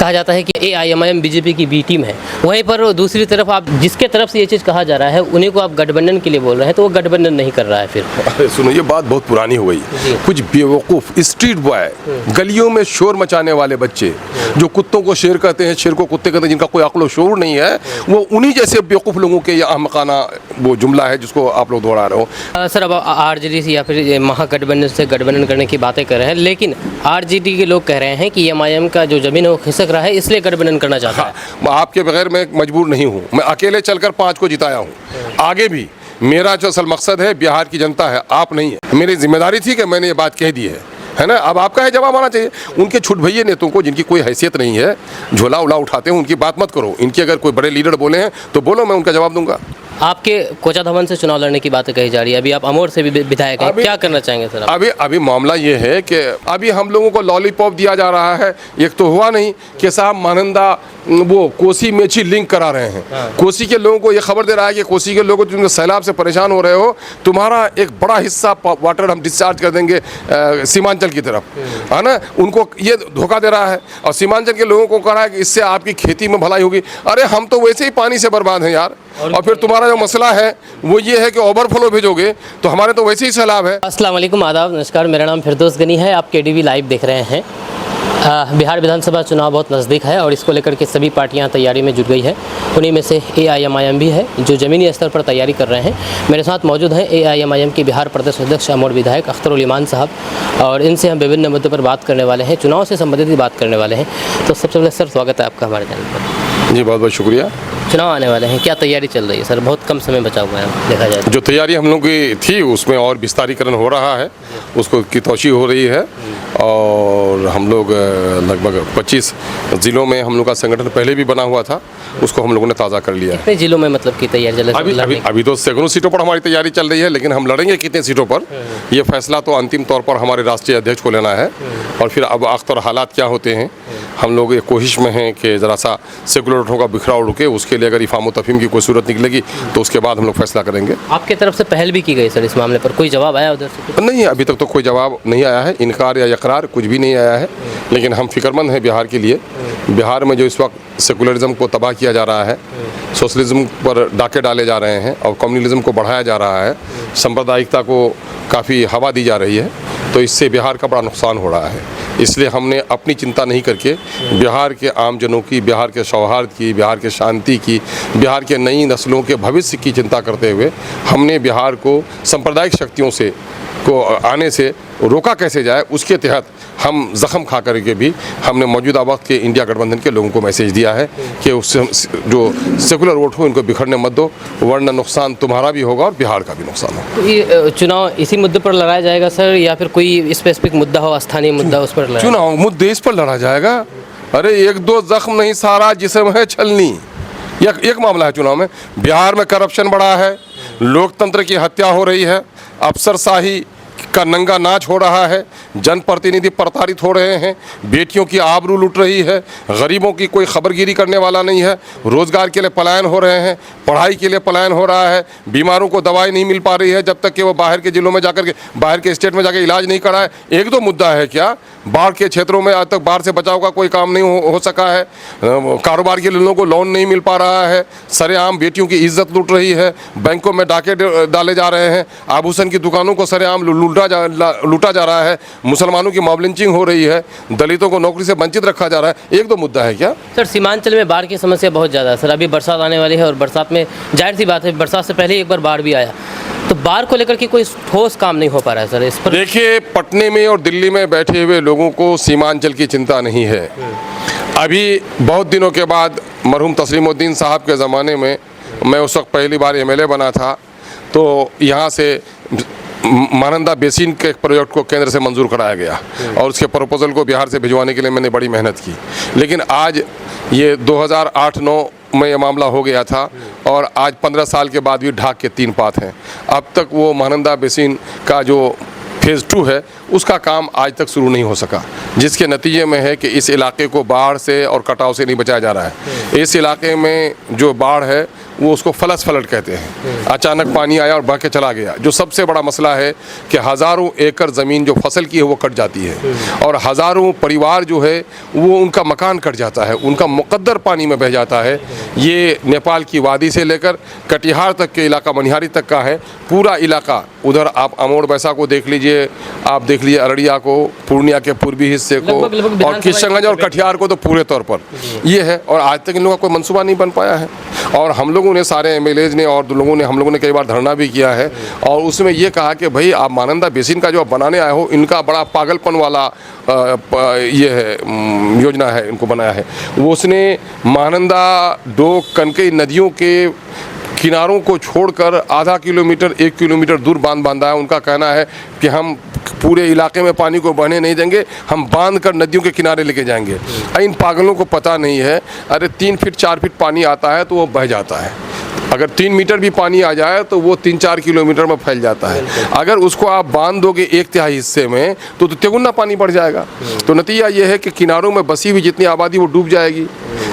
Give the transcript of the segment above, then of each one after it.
कहा जाता है कि AIMIM बीजेपी की बी टीम है, वहीं पर दूसरी तरफ आप जिसके तरफ से ये चीज़ कहा जा रहा है उन्हीं को आप गठबंधन के लिए बोल रहे हैं, तो वो गठबंधन नहीं कर रहा है फिर। अरे सुनो, ये बात बहुत पुरानी हो गई। कुछ बेवकूफ़ स्ट्रीट बॉय, गलियों में शोर मचाने वाले बच्चे जो कुत्तों को शेर कहते हैं, शेर को कुत्ते कहते हैं, जिनका कोई अक्ल शोर नहीं है, वो उन्हीं जैसे बेवकूफ़ लोगों के ये अहमकाना वो जुमला है जिसको आप लोग दोहरा रहे हो। सर, अब RJD से या फिर महागठबंधन से गठबंधन करने की बातें कर रहे हैं, लेकिन RJD के लोग कह रहे हैं कि MIM का जो जमीन है वो खिसक रहा है, इसलिए गठबंधन करना चाहता है। मैं आपके बगैर मैं मजबूर नहीं हूँ, मैं अकेले चलकर 5 को जिताया हूँ। आगे भी मेरा जो असल मकसद है बिहार की जनता है, आप नहीं है। मेरी जिम्मेदारी थी कि मैंने ये बात कह दी है ना। अब आपका है जवाब आना चाहिए। उनके छुट भैया नेताओं को जिनकी कोई हैसियत नहीं है, झोला उला उठाते हैं, उनकी बात मत करो। इनके अगर कोई बड़े लीडर बोले हैं तो बोलो, मैं उनका जवाब दूंगा। आपके कोचा धवन से चुनाव लड़ने की बातें कही जा रही है, अभी आप अमोर से भी विधायक हैं, क्या करना चाहेंगे सर आप? अभी मामला ये है कि अभी हम लोगों को लॉलीपॉप दिया जा रहा है। एक तो हुआ नहीं कि साहब महानंदा वो कोसी मेची लिंक करा रहे हैं। कोसी के लोगों को ये खबर दे रहा है कि कोसी के लोगों तुम सैलाब से परेशान हो रहे हो, तुम्हारा एक बड़ा हिस्सा वाटर हम डिस्चार्ज कर देंगे सीमांचल की तरफ, है ना। उनको ये धोखा दे रहा है और सीमांचल के लोगों को कह रहा है कि इससे आपकी खेती में भलाई होगी। अरे हम तो वैसे ही पानी से बर्बाद हैं यार, और फिर तुम्हारा जो मसला है वो ये है कि ओवरफ्लो भेजोगे तो हमारे तो वैसे ही सैलाब है। अस्सलाम वालेकुम, आदाब, नमस्कार, मेरा नाम फिरदौस गनी है। आप KDV लाइव देख रहे हैं। बिहार विधानसभा चुनाव बहुत नज़दीक है और इसको लेकर के सभी पार्टियां तैयारी में जुट गई है। उन्हीं में से AIMIM भी है जो ज़मीनी स्तर पर तैयारी कर रहे हैं। मेरे साथ मौजूद हैं AIMIM के बिहार प्रदेश अध्यक्ष अमर विधायक अख्तरुल ईमान साहब, और इनसे हम विभिन्न मुद्दों पर बात करने वाले हैं, चुनाव से संबंधित बात करने वाले हैं। तो सबसे पहले सर, स्वागत है आपका हमारे चैनल पर। जी बहुत बहुत शुक्रिया। चुनाव आने वाले हैं, क्या तैयारी चल रही है सर? बहुत कम समय बचा हुआ है देखा जाए तो। जो तैयारी हम लोग की थी उसमें और विस्तारीकरण हो रहा है, उसको की तोशी हो रही है, और हम लोग लगभग 25 ज़िलों में हम लोग का संगठन पहले भी बना हुआ था, उसको हम लोगों ने ताज़ा कर लिया है। कितने ज़िलों में मतलब की तैयारी चल रही है? अभी तो सैकड़ों सीटों पर हमारी तैयारी चल रही है, लेकिन हम लड़ेंगे कितने सीटों पर ये फैसला तो अंतिम तौर पर हमारे राष्ट्रीय अध्यक्ष को लेना है। और फिर अब वक्त और हालात क्या होते हैं, हम लोग एक कोशिश में हैं कि ज़रा सा सेकुलर वोटों का बिखराव रुके। उसके लिए अगर इफ़ाम तफहीम की कोई सूरत निकलेगी तो उसके बाद हम लोग फैसला करेंगे। आपके तरफ से पहल भी की गई सर इस मामले पर, कोई जवाब आया उधर से? नहीं, अभी तक तो कोई जवाब नहीं आया है, इनकार या इकरार कुछ भी नहीं आया है। लेकिन हम फिक्रमंद हैं बिहार के लिए। बिहार में जो इस वक्त सेकुलरिज्म को तबाह किया जा रहा है, सोशलिज्म पर डाके डाले जा रहे हैं और कम्युनलिज्म को बढ़ाया जा रहा है, सांप्रदायिकता को काफ़ी हवा दी जा रही है, तो इससे बिहार का बड़ा नुकसान हो रहा है। इसलिए हमने अपनी चिंता नहीं करके बिहार के आम जनों की, बिहार के सौहार्द की, बिहार के शांति की, बिहार के नई नस्लों के भविष्य की चिंता करते हुए हमने बिहार को सांप्रदायिक शक्तियों से को आने से रोका कैसे जाए, उसके तहत हम ज़ख़म खा करके भी हमने मौजूदा वक्त के इंडिया गठबंधन के लोगों को मैसेज दिया है कि उससे जो सेकुलर वोट हो इनको बिखरने मत दो, वरना नुकसान तुम्हारा भी होगा और बिहार का भी नुकसान होगा। तो ये चुनाव इसी मुद्दे पर लड़ाया जाएगा सर, या फिर कोई स्पेसिफिक मुद्दा हो, स्थानीय मुद्दा, उस पर चुनाव मुद्दे इस पर लड़ा जाएगा? अरे एक दो जख्म नहीं, सारा जिस्म है छलनी। एक मामला है चुनाव में। बिहार में करप्शन बढ़ा है, लोकतंत्र की हत्या हो रही है, अफसरशाही का नंगा नाच हो रहा है, जनप्रतिनिधि प्रताड़ित हो रहे हैं, बेटियों की आबरू लूट रही है, गरीबों की कोई खबरगिरी करने वाला नहीं है, रोज़गार के लिए पलायन हो रहे हैं, पढ़ाई के लिए पलायन हो रहा है, बीमारों को दवाई नहीं मिल पा रही है जब तक कि वो बाहर के ज़िलों में जाकर के, बाहर के स्टेट में जाकर इलाज नहीं कराए। एक दो मुद्दा है क्या? बाढ़ के क्षेत्रों में आज तक बाढ़ से बचाव का कोई काम नहीं हो सका है, कारोबार के लोगों को लोन नहीं मिल पा रहा है, सरेआम बेटियों की इज्जत लूट रही है, बैंकों में डाके डाले जा रहे हैं, आभूषण की दुकानों को सरेआम लूटा जा रहा है, मुसलमानों की मॉब लिंचिंग हो रही है, दलितों को नौकरी से वंचित रखा जा रहा है। एक दो मुद्दा है क्या सर? सीमांचल में बाढ़ की समस्या बहुत ज़्यादा है सर। अभी बरसात आने वाली है और बरसात में जाहिर सी बात है, बरसात से पहले एक बार बाढ़ भी आया, तो बाढ़ को लेकर के कोई ठोस काम नहीं हो पा रहा है सर इस पर। देखिए, पटने में और दिल्ली में बैठे हुए लोगों को सीमांचल की चिंता नहीं है। अभी बहुत दिनों के बाद मरहूम तस्लीमुद्दीन साहब के ज़माने में, मैं उस वक्त पहली बार MLA बना था, तो यहाँ से महानंदा बेसिन के प्रोजेक्ट को केंद्र से मंजूर कराया गया और उसके प्रपोजल को बिहार से भिजवाने के लिए मैंने बड़ी मेहनत की। लेकिन आज ये 2008-9 में ये मामला हो गया था और आज 15 साल के बाद भी ढाक के 3 पात हैं। अब तक वो महानंदा बेसिन का जो फेज़ 2 है उसका काम आज तक शुरू नहीं हो सका, जिसके नतीजे में है कि इस इलाके को बाढ़ से और कटाव से नहीं बचाया जा रहा है। इस इलाके में जो बाढ़ है वो उसको फ्लश फ्लड कहते हैं। अचानक पानी आया और बह के चला गया। जो सबसे बड़ा मसला है कि हज़ारों एकड़ ज़मीन जो फसल की है वो कट जाती है और हज़ारों परिवार जो है वो उनका मकान कट जाता है, उनका मुकद्दर पानी में बह जाता है। ये नेपाल की वादी से लेकर कटिहार तक के इलाका, मनिहारी तक का है पूरा इलाका। उधर आप अमोड़ बैसा को देख लीजिए, आप देख लीजिए अररिया को, पूर्णिया के पूर्वी हिस्से को, और किशनगंज और कटिहार को तो पूरे तौर पर ये है। और आज तक इन लोगों का कोई मंसूबा नहीं बन पाया है। और हम लोगों ने, सारे एमएलएज ने और हम लोगों ने कई बार धरना भी किया है और उसमें ये कहा कि भाई आप महानंदा बेसिन का जो आप बनाने आए हो, इनका बड़ा पागलपन वाला ये है, योजना है, इनको बनाया है। वो उसने महानंदा, डोक, कनकई नदियों के किनारों को छोड़कर आधा किलोमीटर 1 किलोमीटर दूर बांध बांधा है। उनका कहना है कि हम पूरे इलाके में पानी को बहने नहीं देंगे, हम बांध कर नदियों के किनारे लेके जाएंगे। इन पागलों को पता नहीं है, अरे 3 फीट 4 फीट पानी आता है तो वो बह जाता है। अगर 3 मीटर भी पानी आ जाए तो वो 3-4 किलोमीटर में फैल जाता है। अगर उसको आप बांध दोगे 1/3 हिस्से में तो तिगुना पानी बढ़ जाएगा। तो नतीजा ये है कि किनारों में बसी हुई जितनी आबादी वो डूब जाएगी,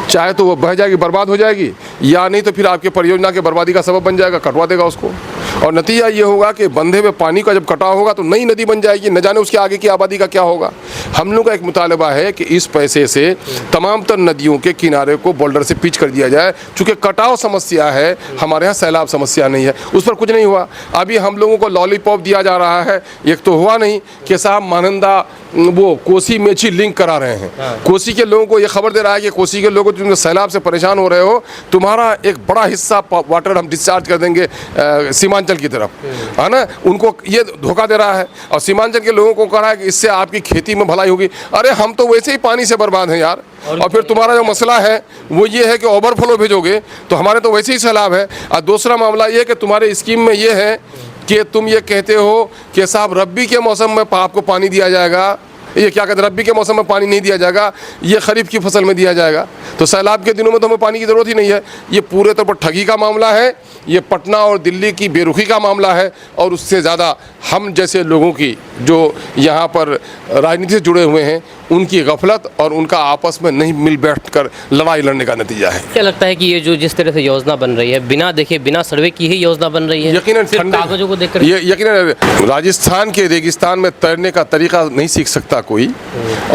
चाहे तो वो बह जाएगी, बर्बाद हो जाएगी, या नहीं तो फिर आपके परियोजना के बर्बादी का सबब बन जाएगा, कटवा देगा उसको। और नतीजा ये होगा कि बंधे हुए पानी का जब कटाव होगा तो नई नदी बन जाएगी, न जाने उसके आगे की आबादी का क्या होगा। हम लोग का एक मुतालबा है कि इस पैसे से तमाम तर नदियों के किनारे को बोल्डर से पिच कर दिया जाए। चूँकि कटाव समस्या है, हमारे यहाँ सैलाब समस्या नहीं है, उस पर कुछ नहीं हुआ। अभी हम लोगों को लॉलीपॉप दिया जा रहा है, एक तो हुआ नहीं कि साहब महानंदा वो कोसी मेची लिंक करा रहे हैं। कोसी के लोगों को ये खबर दे रहा है कि कोसी के लोगों जो सैलाब से परेशान हो रहे हो, तुम्हारा एक बड़ा हिस्सा वाटर हम डिस्चार्ज कर देंगे सीमांचल की तरफ, है ना। उनको ये धोखा दे रहा है और सीमांचल के लोगों को कह रहा है कि इससे आपकी खेती में भलाई होगी। अरे हम तो वैसे ही पानी से बर्बाद हैं यार, और फिर तुम्हारा जो मसला है वो ये है कि ओवरफ्लो भेजोगे तो हमारे तो वैसे ही सैलाब है। और दूसरा मामला ये कि तुम्हारे स्कीम में ये है कि तुम ये कहते हो कि साहब रब्बी के मौसम में आपको पानी दिया जाएगा। ये क्या कहते हैं, रब्बी के मौसम में पानी नहीं दिया जाएगा, ये खरीफ की फसल में दिया जाएगा। तो सैलाब के दिनों में तो हमें पानी की ज़रूरत ही नहीं है। ये पूरे तौर पर ठगी का मामला है, ये पटना और दिल्ली की बेरुखी का मामला है। और उससे ज़्यादा हम जैसे लोगों की जो यहाँ पर राजनीति से जुड़े हुए हैं उनकी गफलत और उनका आपस में नहीं मिल बैठ कर लड़ाई लड़ने का नतीजा है। क्या लगता है कि ये जो जिस तरह से योजना बन रही है, बिना देखे बिना सर्वे की ही योजना बन रही है? यकीनन कागजों को देखकर यकीनन राजस्थान के रेगिस्तान में तैरने का तरीका नहीं सीख सकता कोई,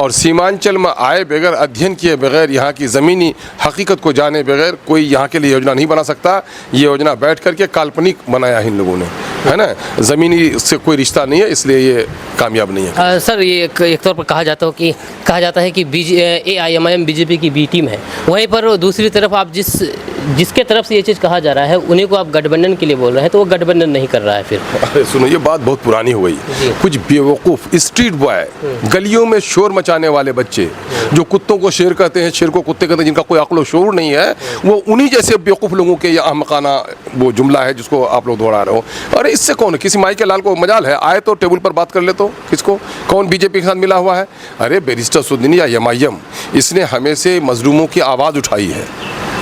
और सीमांचल में आए बगैर, अध्ययन किए बगैर, यहाँ की ज़मीनी हकीकत को जाने बगैर कोई यहाँ के लिए योजना नहीं बना सकता। ये योजना बैठ करके काल्पनिक बनाया है इन लोगों ने, है ना, ज़मीनी से कोई रिश्ता नहीं है, इसलिए ये कामयाब नहीं है। सर, ये एक तौर पर कहा जाता है कि AIMIM बीजेपी की बी टीम है, वहीं पर दूसरी तरफ आप जिसके तरफ से ये चीज़ कहा जा रहा है उन्हीं को आप गठबंधन के लिए बोल रहे हैं, तो वो गठबंधन नहीं कर रहा है फिर। अरे सुनो, ये बात बहुत पुरानी हो गई। कुछ बेवकूफ़ स्ट्रीट बॉय, गलियों में शोर मचाने वाले बच्चे जो कुत्तों को शेर कहते हैं, शेर को कुत्ते कहते हैं, जिनका कोई अक्ल शोर नहीं है, वो उन्हीं जैसे बेवकूफ़ लोगों के ये अहमकाना वो जुमला है जिसको आप लोग दोहरा रहे हो। अरे इससे कौन, किसी माई के लाल को मजाल है, आए तो टेबल पर बात कर ले। तो किसको, कौन बीजेपी के साथ मिला हुआ है? अरे बैरिस्टर सुद्दीन या MIM, इसने हमेशा मजलूमों की आवाज़ उठाई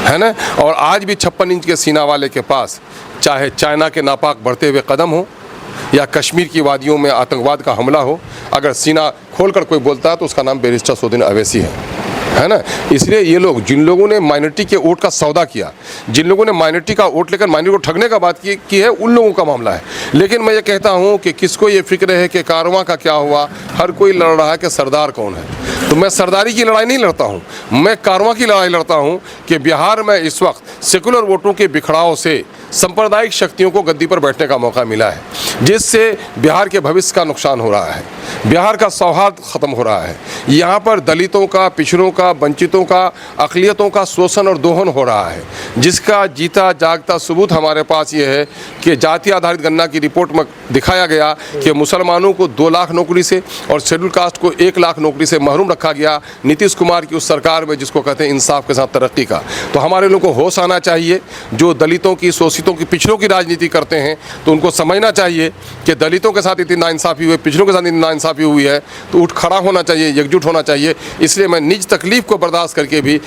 है ना। और आज भी 56 इंच के सीना वाले के पास चाहे चाइना के नापाक बढ़ते हुए कदम हो या कश्मीर की वादियों में आतंकवाद का हमला हो, अगर सीना खोलकर कोई बोलता है तो उसका नाम बैरिस्टर सुद्दीन अवैसी है ना। इसलिए ये लोग, जिन लोगों ने माइनॉरिटी के वोट का सौदा किया, जिन लोगों ने माइनॉरिटी का वोट लेकर माइनॉरिटी को ठगने का बात की है, उन लोगों का मामला है। लेकिन मैं ये कहता हूँ कि किसको ये फिक्र है कि कारवां का क्या हुआ, हर कोई लड़ रहा है कि सरदार कौन है। तो मैं सरदारी की लड़ाई नहीं लड़ता हूँ, मैं कारवां की लड़ाई लड़ता हूँ कि बिहार में इस वक्त सेकुलर वोटों के बिखराव से सांप्रदायिक शक्तियों को गद्दी पर बैठने का मौका मिला है, जिससे बिहार के भविष्य का नुकसान हो रहा है, बिहार का सौहार्द ख़त्म हो रहा है। यहाँ पर दलितों का, पिछड़ों का, वंचितों का, अक़लियतों का शोषण और दोहन हो रहा है, जिसका जीता जागता सबूत हमारे पास ये है कि जाति आधारित गणना की रिपोर्ट में दिखाया गया कि मुसलमानों को 2 लाख नौकरी से और शेड्यूल कास्ट को 1 लाख नौकरी से महरूम रखा गया नीतीश कुमार की उस सरकार में, जिसको कहते हैं इंसाफ के साथ तरक्की का। तो हमारे लोगों को होश आना चाहिए, जो दलितों की, शोषितों की, पिछड़ों की राजनीति करते हैं, तो उनको समझना चाहिए कि दलितों के साथ इतनी नाइंसाफ़ी हुई, पिछड़ों के साथ इतनी नाइंसाफ़ी हुई है, तो उठ खड़ा होना चाहिए, एकजुट होना चाहिए। इसलिए मैं निज तकलीफ़ को बर्दाश्त करके भी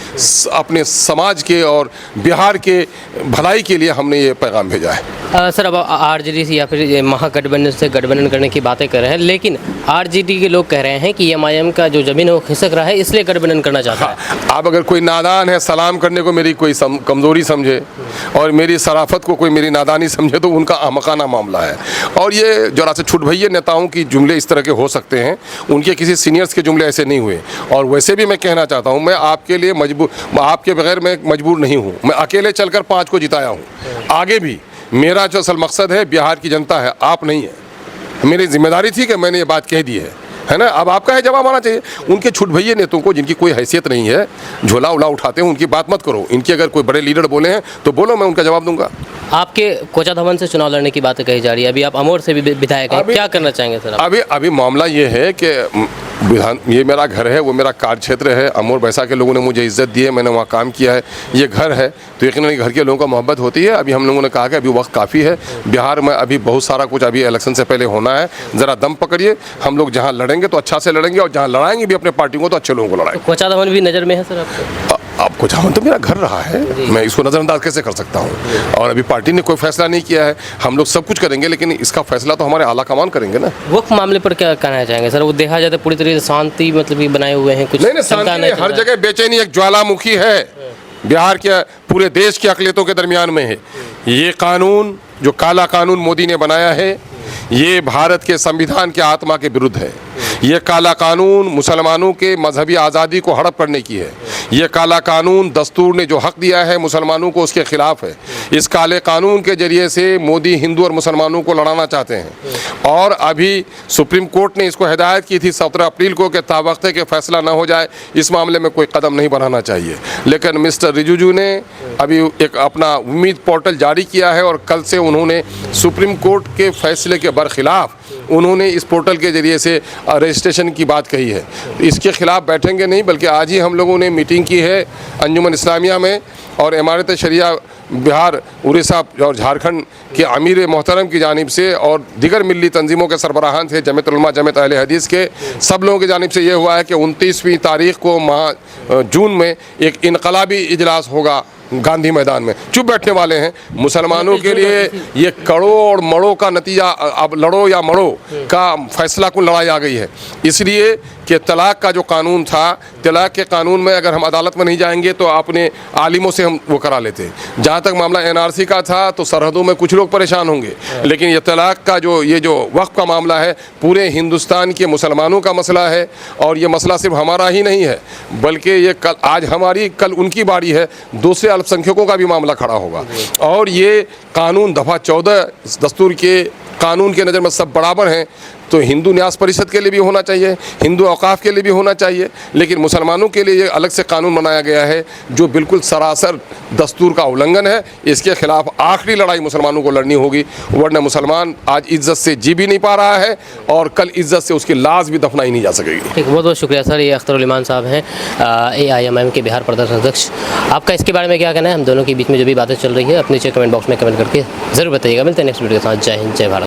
अपने समाज के और बिहार के भलाई के लिए हमने ये पैगाम भेजा है। सर, अब आरजेडी या फिर ये महागठबंधन से गठबंधन करने की बातें कर रहे हैं, लेकिन आरजेडी के लोग कह रहे हैं कि एमआईएम का जो ज़मीन है वो खिसक रहा है, इसलिए गठबंधन करना चाहता है। अब अगर कोई नादान है, सलाम करने को मेरी कोई कमज़ोरी समझे और मेरी सराफत को कोई मेरी नादानी समझे, तो उनका अहमकाना मामला है। और ये जरा से छुटभैये नेताओं की जुमले इस तरह के हो सकते हैं, उनके किसी सीनियर्स के जुमले ऐसे नहीं हुए। और वैसे भी मैं कहना चाहता हूँ, मैं आपके लिए मजबूर, आपके बगैर मैं मजबूर नहीं हूँ। मैं अकेले चलकर 5 को जिताया हूँ। आगे भी मेरा जो असल मकसद है बिहार की जनता है, आप नहीं है। मेरी जिम्मेदारी थी कि मैंने ये बात कह दी है ना। अब आपका है जवाब आना चाहिए। उनके छुटभैये नेताओं को, जिनकी कोई हैसियत नहीं है, झोला उला उठाते हैं, उनकी बात मत करो। इनकी अगर कोई बड़े लीडर बोले हैं तो बोलो, मैं उनका जवाब दूंगा। आपके कोचा धवन से चुनाव लड़ने की बातें कही जा रही है, अभी आप अमोर से भी विधायक हैं, क्या करना चाहेंगे सर आप? अभी मामला ये है कि ये मेरा घर है, वो मेरा कार्य क्षेत्र है। अमोर बैसा के लोगों ने मुझे इज्जत दी है, मैंने वहाँ काम किया है। ये घर है तो यकीनन घर के लोगों का मोहब्बत होती है। अभी हम लोगों ने कहा कि अभी वक्त काफ़ी है, बिहार में अभी बहुत सारा कुछ अभी इलेक्शन से पहले होना है। ज़रा दम पकड़िए, हम लोग जहाँ लड़ेंगे तो अच्छा से लड़ेंगे, और जहाँ लड़ाएंगे भी अपने पार्टी को तो अच्छे लोगों को लड़ाएंगे। कोचा धवन भी नज़र में है सर आपको? आपको चाहो तो मेरा घर रहा है, मैं इसको नज़रअंदाज कैसे कर सकता हूँ? और अभी पार्टी ने कोई फैसला नहीं किया है। हम लोग सब कुछ करेंगे, लेकिन इसका फैसला तो हमारे आला कमान करेंगे ना। वक्फ मामले पर क्या कहना चाहेंगे सर? वो देखा जाए तो पूरी तरीके से शांति मतलब कि बनाए हुए हैं कुछ? नहीं, शांति नहीं, हर जगह बेचैनी एक ज्वालामुखी है, बिहार के पूरे देश की अक़लियतों के दरमियान में है। ये कानून, जो काला कानून मोदी ने बनाया है, ये भारत के संविधान के आत्मा के विरुद्ध है। ये काला कानून मुसलमानों के मजहबी आज़ादी को हड़प करने की है। ये काला कानून दस्तूर ने जो हक दिया है मुसलमानों को, उसके खिलाफ है। इस काले कानून के जरिए से मोदी हिंदू और मुसलमानों को लड़ाना चाहते हैं। और अभी सुप्रीम कोर्ट ने इसको हिदायत की थी 17 अप्रैल को कि तावख्ते के फैसला ना हो जाए, इस मामले में कोई कदम नहीं बढ़ाना चाहिए। लेकिन मिस्टर रिजिजू ने अभी एक अपना उम्मीद पोर्टल जारी किया है, और कल से उन्होंने सुप्रीम कोर्ट के फैसले के बरखिलाफ उन्होंने इस पोर्टल के ज़रिए से रजिस्ट्रेशन की बात कही है। इसके खिलाफ बैठेंगे नहीं, बल्कि आज ही हम लोगों ने मीटिंग की है अंजुमन इस्लामिया में, और इमारत शरिया बिहार, उड़ीसा और झारखंड के अमीर मोहतरम की जानिब से और दीगर मिली तंजीमों के सरबराहान थे, जमीयत उलमा, जमीयत अहले हदीस के, सब लोगों की जानिब से ये हुआ है कि 29वीं तारीख को जून में एक इनकलाबी इजलास होगा गांधी मैदान में। चुप बैठने वाले हैं। मुसलमानों के लिए ये कड़ो और मड़ो का नतीजा, अब लड़ो या मड़ो का फैसला को लड़ाई आ गई है। इसलिए कि तलाक का जो कानून था, तलाक के कानून में अगर हम अदालत में नहीं जाएंगे तो अपने आलिमों से हम वो करा लेते। जहाँ तक मामला एनआरसी का था तो सरहदों में कुछ लोग परेशान होंगे, लेकिन ये तलाक का ये जो वक्फ का मामला है, पूरे हिंदुस्तान के मुसलमानों का मसला है। और ये मसला सिर्फ हमारा ही नहीं है, बल्कि ये कल आज हमारी, कल उनकी बारी है। दूसरे अल्पसंख्यकों का भी मामला खड़ा होगा। और ये कानून दफ़ा 14 दस्तूर के कानून के नज़र में सब बराबर हैं, तो हिंदू न्यास परिषद के लिए भी होना चाहिए, हिंदू औकाफ के लिए भी होना चाहिए, लेकिन मुसलमानों के लिए ये अलग से कानून बनाया गया है जो बिल्कुल सरासर दस्तूर का उल्लंघन है। इसके खिलाफ आखिरी लड़ाई मुसलमानों को लड़नी होगी, वरना मुसलमान आज इज्जत से जी भी नहीं पा रहा है और कल इज्जत से उसकी लाश भी दफनाई नहीं जा सकेगी। ठीक, बहुत बहुत शुक्रिया सर। ये अख्तरुल ईमान साहब हैं, AIMIM के बिहार प्रदेश अध्यक्ष। आपका इसके बारे में क्या कहना है? हम दोनों के बीच में जो भी बातें चल रही है, अपने नीचे कमेंट बॉक्स में कमेंट करके ज़रूर बताइएगा। मिलते हैं नेक्स्ट वीडियो के साथ। जय हिंद, जय भारत।